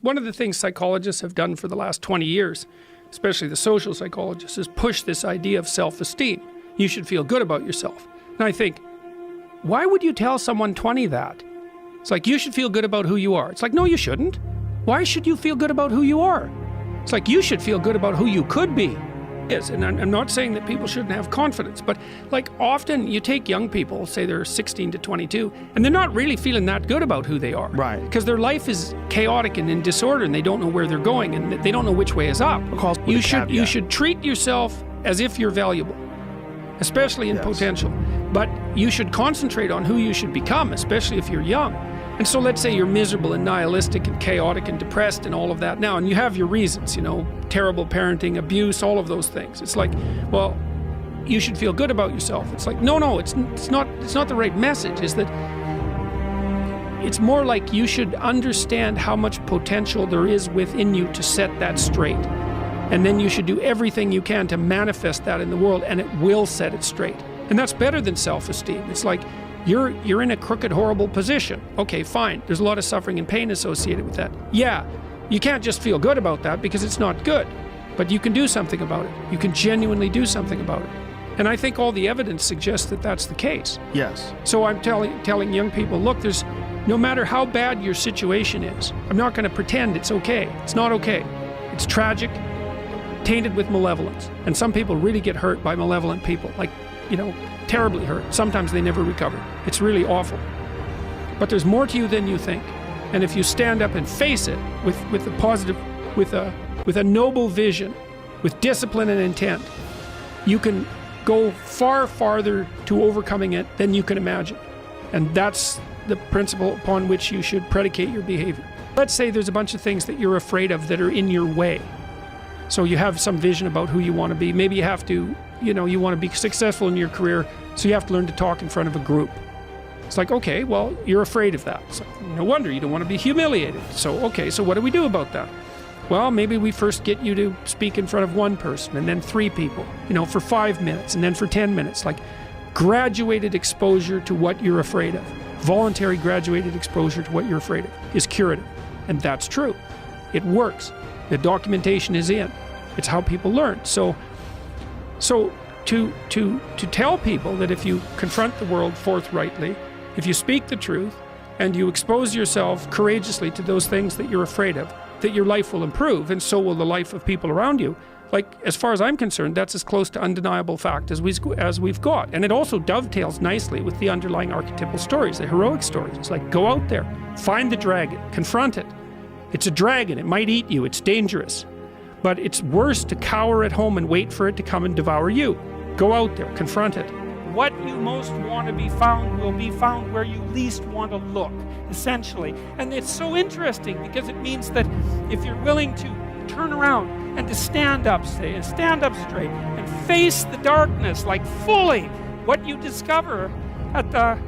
one of the things psychologists have done for the last 20 years, especially the social psychologists, is push this idea of self-esteem. You should feel good about yourself. And I think, why would you tell someone 20 that? It's like, you should feel good about who you are. It's like, no, you shouldn't. Why should you feel good about who you are? It's like, you should feel good about who you could be. Yes, and I'm not saying that people shouldn't have confidence, but like often you take young people, say they're 16 to 22, and they're not really feeling that good about who they are. Right. Because their life is chaotic and in disorder, and they don't know where they're going, and they don't know which way is up. You should treat yourself as if you're valuable, especially in potential. But you should concentrate on who you should become, especially if you're young. And so let's say you're miserable and nihilistic and chaotic and depressed and all of that now, and you have your reasons, you know, terrible parenting, abuse, all of those things. It's like, well, you should feel good about yourself. It's like, no, it's not the right message. Is that it's more like you should understand how much potential there is within you to set that straight. And then you should do everything you can to manifest that in the world, and it will set it straight. And that's better than self-esteem. It's like, you're in a crooked, horrible position. Okay, fine. There's a lot of suffering and pain associated with that. Yeah, you can't just feel good about that because it's not good. But you can do something about it. You can genuinely do something about it. And I think all the evidence suggests that that's the case. Yes. So I'm telling young people, look, no matter how bad your situation is, I'm not going to pretend it's okay. It's not okay. It's tragic, tainted with malevolence. And some people really get hurt by malevolent people. Like, you know, terribly hurt. Sometimes they never recover. It's really awful. But there's more to you than you think. And if you stand up and face it with a positive, with a noble vision, with discipline and intent, you can go far farther to overcoming it than you can imagine. And that's the principle upon which you should predicate your behavior. Let's say there's a bunch of things that you're afraid of that are in your way. So you have some vision about who you want to be. Maybe you have to, you know, you want to be successful in your career, so you have to learn to talk in front of a group. It's like, okay, well, you're afraid of that. So no wonder you don't want to be humiliated. So, okay, so what do we do about that? Well, maybe we first get you to speak in front of one person and then 3 people, you know, for 5 minutes and then for 10 minutes. Like graduated exposure to what you're afraid of. Voluntary graduated exposure to what you're afraid of is curative. And that's true. It works. The documentation is in. It's how people learn. So to tell people that if you confront the world forthrightly, if you speak the truth, and you expose yourself courageously to those things that you're afraid of, that your life will improve, and so will the life of people around you. Like, as far as I'm concerned, that's as close to undeniable fact as we've got. And it also dovetails nicely with the underlying archetypal stories, the heroic stories. It's like, go out there, find the dragon, confront it. It's a dragon, it might eat you, it's dangerous. But it's worse to cower at home and wait for it to come and devour you. Go out there, confront it. What you most want to be found will be found where you least want to look, essentially. And it's so interesting because it means that if you're willing to turn around and to stand up, say, and stand up straight and face the darkness, like fully, what you discover at the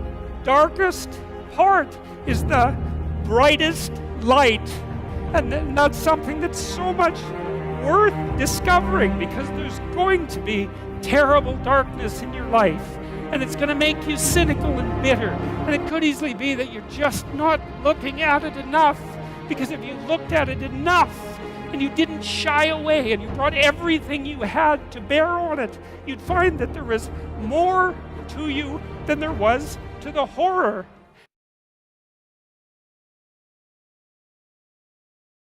darkest part is the brightest light. And that's something that's so much worth discovering, because there's going to be terrible darkness in your life, and it's going to make you cynical and bitter, and it could easily be that you're just not looking at it enough, because if you looked at it enough and you didn't shy away and you brought everything you had to bear on it, you'd find that there was more to you than there was to the horror